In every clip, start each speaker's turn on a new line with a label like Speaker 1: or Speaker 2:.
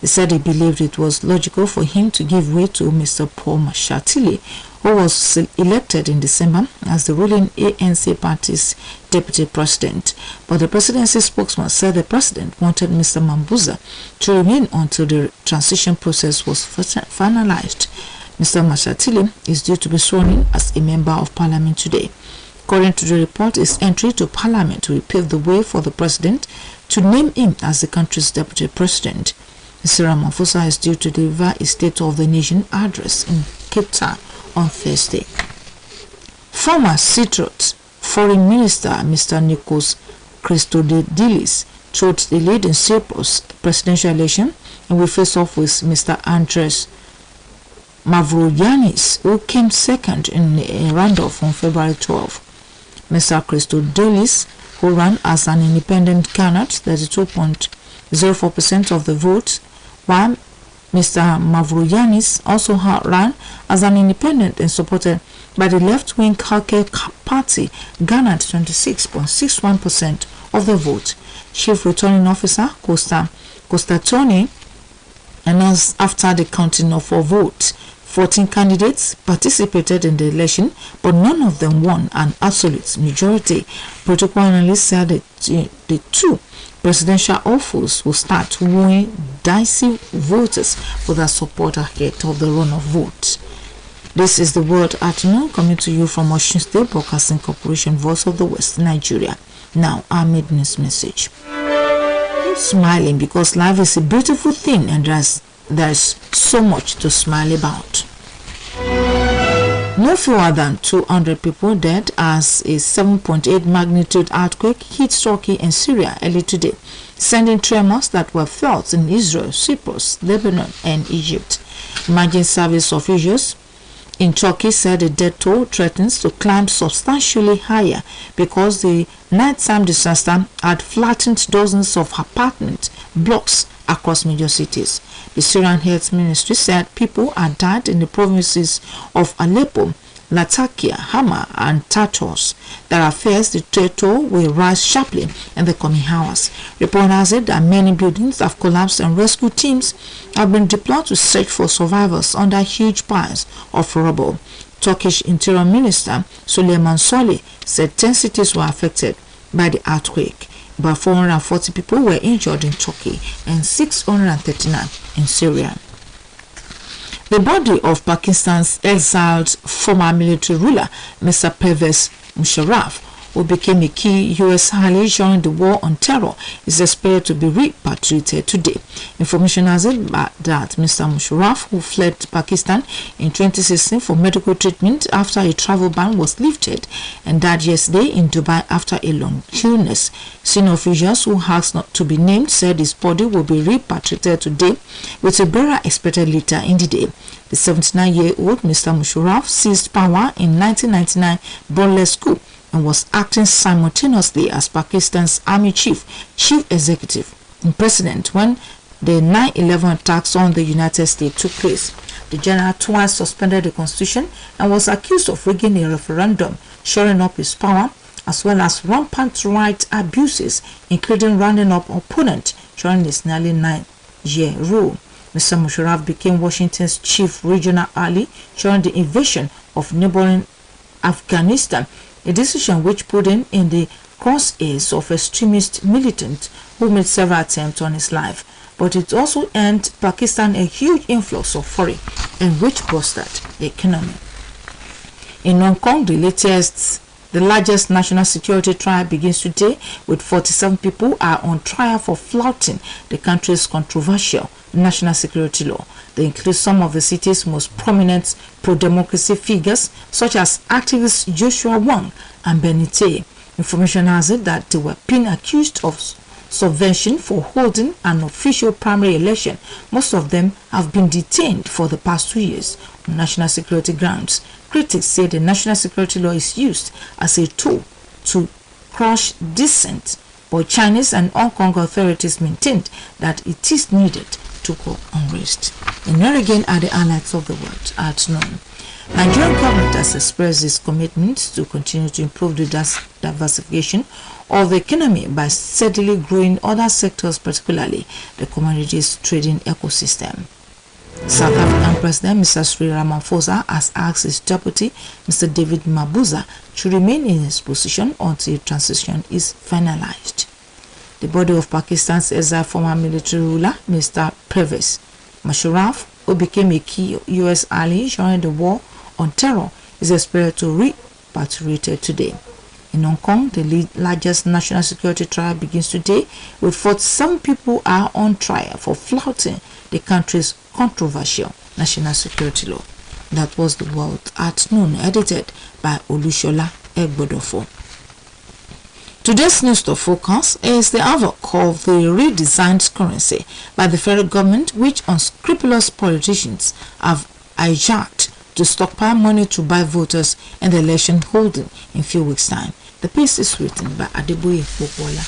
Speaker 1: He said he believed it was logical for him to give way to Mr. Paul Mashatile, who was elected in December as the ruling ANC party's deputy president. But the presidency spokesman said the president wanted Mr. Mambuza to remain until the transition process was finalized. Mr. Mashatile is due to be sworn in as a member of parliament today. According to the report, his entry to parliament will pave the way for the president to name him as the country's deputy president. Mr. Ramaphosa is due to deliver a State of the Nation address in Cape Town on Thursday. Former Cypriot Foreign Minister Mr. Nikos Christodoulis took the lead in Cyprus presidential election and will face off with Mr. Andres Mavroyiannis, who came second in a roundoff on February 12. Mr. Christodoulis, who ran as an independent candidate, 32.04% of the votes, while Mr. Mavroyiannis also ran as an independent and supported by the left-wing Kake Party, garnered 26.61% of the vote. Chief Returning Officer Costa Tony announced after the counting of all votes, 14 candidates participated in the election, but none of them won an absolute majority. Protocol analysts said that the two presidential hopefuls will start wooing dicey voters for their support ahead of the run of votes. This is the World Afternoon coming to you from Osun State Broadcasting Corporation, Voice of the West, Nigeria. Now, our news message. Keep smiling because life is a beautiful thing and there's so much to smile about. No fewer than 200 people dead as a 7.8 magnitude earthquake hit Turkey and Syria early today, sending tremors that were felt in Israel, Cyprus, Lebanon, and Egypt. Emergency service officials in Turkey said the death toll threatens to climb substantially higher because the nighttime disaster had flattened dozens of apartment blocks across major cities. The Syrian Health Ministry said people had died in the provinces of Aleppo, Latakia, Hama, and Tartus. There are fears the death toll will rise sharply in the coming hours. Reporters said that many buildings have collapsed and rescue teams have been deployed to search for survivors under huge piles of rubble. Turkish Interior Minister Süleyman Soylu said 10 cities were affected by the earthquake. About 440 people were injured in Turkey and 639 in Syria. The body of Pakistan's exiled former military ruler, Mr. Pervez Musharraf, who became a key U.S. ally during the war on terror, is expected to be repatriated today. Information has it that Mr. Musharraf, who fled Pakistan in 2016 for medical treatment after a travel ban was lifted, and died yesterday in Dubai after a long illness. Senior officials who asked not to be named said his body will be repatriated today, with a burial expected later in the day. The 79-year-old Mr. Musharraf seized power in 1999 Burles coup and was acting simultaneously as Pakistan's army chief executive, and president when the 9/11 attacks on the United States took place. The general twice suspended the constitution and was accused of rigging a referendum, shoring up his power, as well as rampant right abuses, including rounding up opponents during his nearly 9-year rule. Mr. Musharraf became Washington's chief regional ally during the invasion of neighboring Afghanistan, a decision which put him in the crosshairs of extremist militants who made several attempts on his life. But it also earned Pakistan a huge influx of foreign and which boosted the economy. In Hong Kong, the largest national security trial begins today, with 47 people are on trial for flouting the country's controversial national security law. They include some of the city's most prominent pro-democracy figures, such as activist Joshua Wong and Benite. Information has it that they were being accused of subversion for holding an official primary election. Most of them have been detained for the past 2 years on national security grounds. Critics say the national security law is used as a tool to crush dissent, but Chinese and Hong Kong authorities maintained that it is needed took up unrest. And here again are the highlights of the world at noon. Nigerian government has expressed its commitment to continue to improve the diversification of the economy by steadily growing other sectors, particularly the commodities trading ecosystem. South African President Mr. Cyril Ramaphosa has asked his deputy, Mr. David Mabuza, to remain in his position until transition is finalized. The body of Pakistan's exiled former military ruler, Mr. Pervez Musharraf, who became a key U.S. ally during the war on terror, is expected to repatriated today. In Hong Kong, the largest national security trial begins today, with 47 people are on trial for flouting the country's controversial national security law. That was the world at noon, edited by Olushola Egbodofo. Today's news to focus is the havoc of the redesigned currency by the federal government, which unscrupulous politicians have hijacked to stockpile money to buy voters in the election holding in a few weeks' time. The piece is written by Adeboye Popola.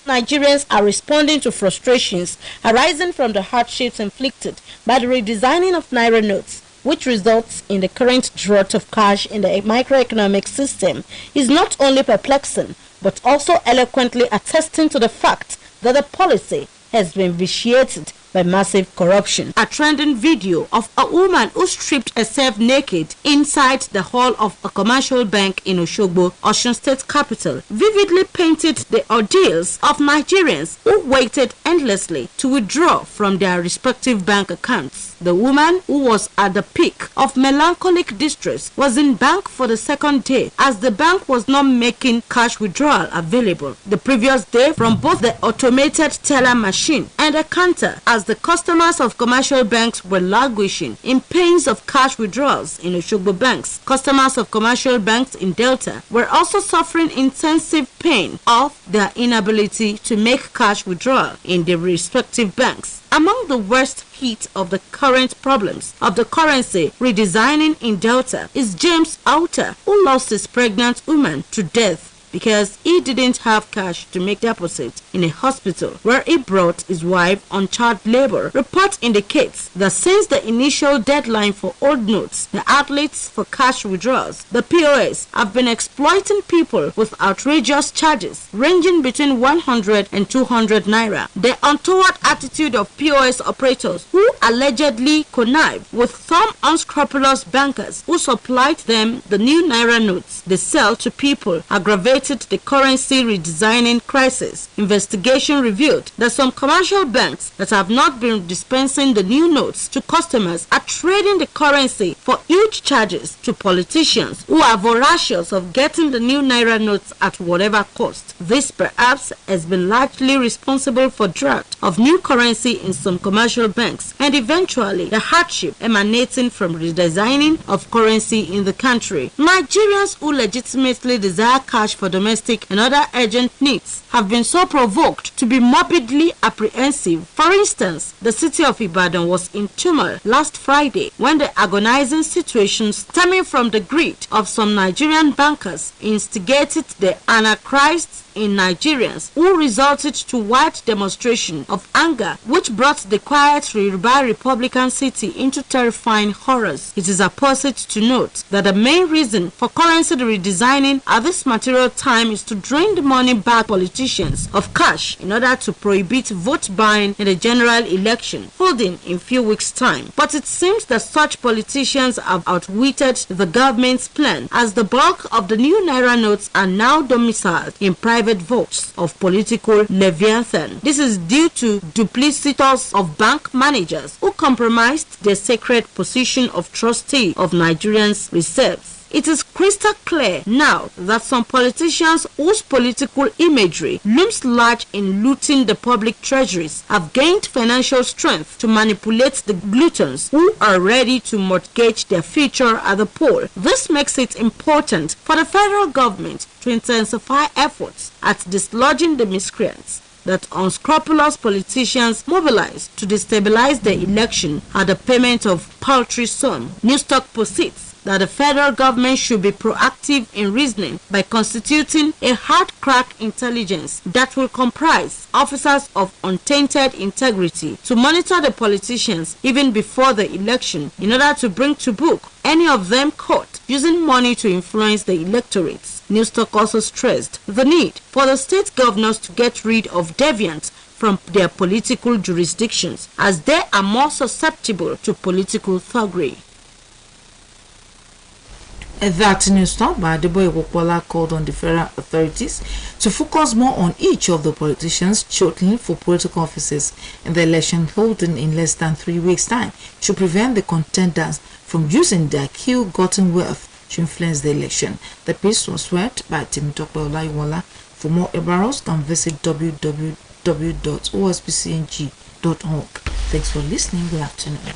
Speaker 2: Nigerians are responding to frustrations arising from the hardships inflicted by the redesigning of Naira notes, which results in the current drought of cash in the microeconomic system, is not only perplexing, but also eloquently attesting to the fact that the policy has been vitiated by massive corruption. A trending video of a woman who stripped herself naked inside the hall of a commercial bank in Oshogbo, Osun State capital, vividly painted the ordeals of Nigerians who waited endlessly to withdraw from their respective bank accounts. The woman, who was at the peak of melancholic distress, was in bank for the second day as the bank was not making cash withdrawal available the previous day from both the automated teller machine and the counter, as the customers of commercial banks were languishing in pains of cash withdrawals in Oshogbo banks. Customers of commercial banks in Delta were also suffering intensive pain of their inability to make cash withdrawal in their respective banks. Among the worst hit of the current problems of the currency redesigning in Delta is James Auta, who lost his pregnant woman to death because he didn't have cash to make deposit in a hospital where he brought his wife on child labor. Report indicates that since the initial deadline for old notes, the outlets for cash withdrawals, the POS, have been exploiting people with outrageous charges ranging between 100 and 200 naira. The untoward attitude of POS operators who allegedly connive with some unscrupulous bankers who supplied them the new naira notes they sell to people aggravated the currency redesigning crisis. Investigation revealed that some commercial banks that have not been dispensing the new notes to customers are trading the currency for huge charges to politicians who are voracious of getting the new naira notes at whatever cost. This perhaps has been largely responsible for drought of new currency in some commercial banks and eventually the hardship emanating from redesigning of currency in the country. Nigerians who legitimately desire cash for domestic and other urgent needs have been so provoked to be morbidly apprehensive. For instance, the city of Ibadan was in turmoil last Friday when the agonizing situation stemming from the greed of some Nigerian bankers instigated the anarchists in Nigerians, who resulted to wide demonstration of anger which brought the quiet Yoruba Republican city into terrifying horrors. It is apposite to note that the main reason for currency redesigning at this material time is to drain the money back politicians of cash in order to prohibit vote buying in the general election holding in few weeks' time. But it seems that such politicians have outwitted the government's plan, as the bulk of the new naira notes are now domiciled in private votes of political leviathan. This is due to duplicitous of bank managers who compromised their sacred position of trustee of Nigerians' reserves. It is crystal clear now that some politicians whose political imagery looms large in looting the public treasuries have gained financial strength to manipulate the gluttons who are ready to mortgage their future at the poll. This makes it important for the federal government to intensify efforts at dislodging the miscreants that unscrupulous politicians mobilize to destabilize the election at the payment of paltry sum. News Talk proceeds that the federal government should be proactive in reasoning by constituting a hard crack intelligence that will comprise officers of untainted integrity to monitor the politicians even before the election in order to bring to book any of them caught using money to influence the electorates. Newstalk also stressed the need for the state governors to get rid of deviants from their political jurisdictions, as they are more susceptible to political thuggery.
Speaker 1: That Newstalk by Adeboye Wopola called on the federal authorities to focus more on each of the politicians challenging for political offices in the election holding in less than 3 weeks' time to prevent the contenders from using their ill-gotten wealth to influence the election. The piece was read by Temitope Olaiwola. For more ebaros, can visit www.osbcng.org. Thanks for listening. Good afternoon.